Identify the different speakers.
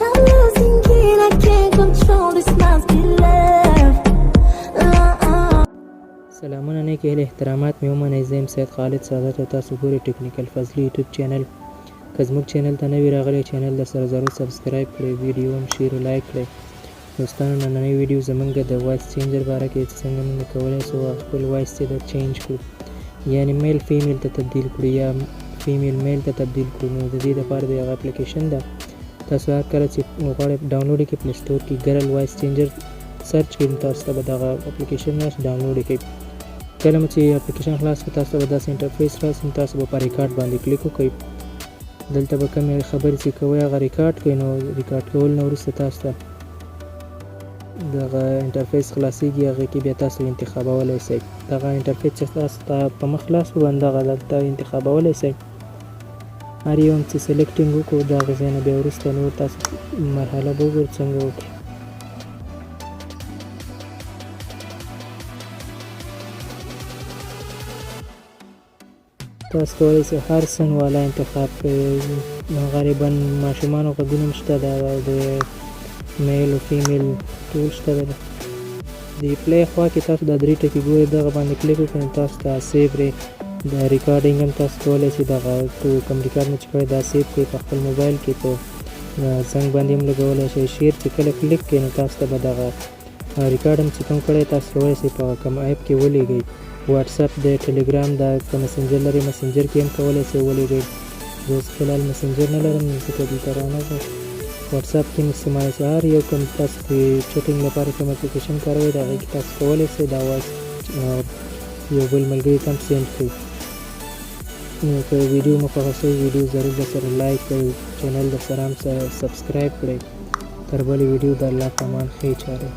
Speaker 1: I'm losing it, I can't control this must be love.
Speaker 2: سلامونه نیک اهل احترامات مې ومنئ. زه یم سید خالد سعادت او تاسو ګورئ ټیکنیکل فضلي یوټیوب چینل. که زموږ چینل ته نوي راغلی چینل د سره ضرور سبسکرایب کړئ، ویډیو هم شیر او لایک کړئ. دوستانو نننۍ ویډیو زموږ د وایس چینجر باره کې چې څنګه موږ کولی شو خپل وایس چې د چینج کړو، یعنې میل فیمیل ته تبدیل کړو یا فیمیل میل ته تبدیل کړو. نو د دې دپاره د هغه اپلیکیشن ده. تاسو هر کله چې غواړئ ډاونلوډ یې کړئ، پلی سټور کې ګرل وایس چینجر سرچ کړئ، تاسو ته به دغه اپلیکیشن راشي، ډاونلوډ یې کړئ. کله مو چې اپلیکیشن خلاص کړئ تاسو ته به داسې انټرفیس راشي، تاسو به په ریکارډ باندې کلیک وکړئ. دلته به کومې خبرې چې کوئ هغه ریکارډ کړئ. نو ریکارډ کول نه وروسته تاسو ته دغه انټرفیس خلاصیږي، هغې کې بیا تاسو انتخابولی شئ. دغه انټرفیس چې تاسو ته په مخ خلاص کړو همدغه دلته انتخابولی شئ. هر یو هم چې سلیکټینګ وکړو د هغې ځای نه بیا وروسته نور تاسو مرحله به وګورئ څنګه وکړي. تاسو کولی شئ هر سن والا انتخاب کړئ. غالبا ماشومانو غږونه هم شته، د میل او فیمیل ټول شته. د پلی خوا کې تاسو دا درې ټکي ګورئ، دغه باندې کلیک وکړئ، تاسو ته سیو د ریکارډینګ هم تاسو کولی شئ دغه کوم ریکارډ مو چې کړی دا سیو کړئ په خپل موبایل کې، په زنګ باندې هم لګولی شئ. شیر چې کله کلیک کړئ نو تاسو ته به دغه ریکارډ هم چې کوم کړی تاسو کولی شئ په کوم ایپ کې ولیږئ. واتساپ دی، ټلیګرام دا، که مسنجر لرئ مسنجر کې هم کولی شئ ولیږئ. زه اوس فلحال مسنجر نه لرم ځکه دلته رانغلم. واتساپ کې هم استعمالی شئ. هر یو کوم تاسو چې چټینګ لپاره کوم اپلیکیشن کاروئ د هغې کې تاسو کولی شئ دا وایس یو بل ملګري ته هم سینډ کړئ. نو که ویډیو مو خوښه شوې ویډیو ضرور درسره لایک کړئ، چینل درسره هم سبسکرایب کړئ. تر بلې ویډیو د الله په امان ښې چارې.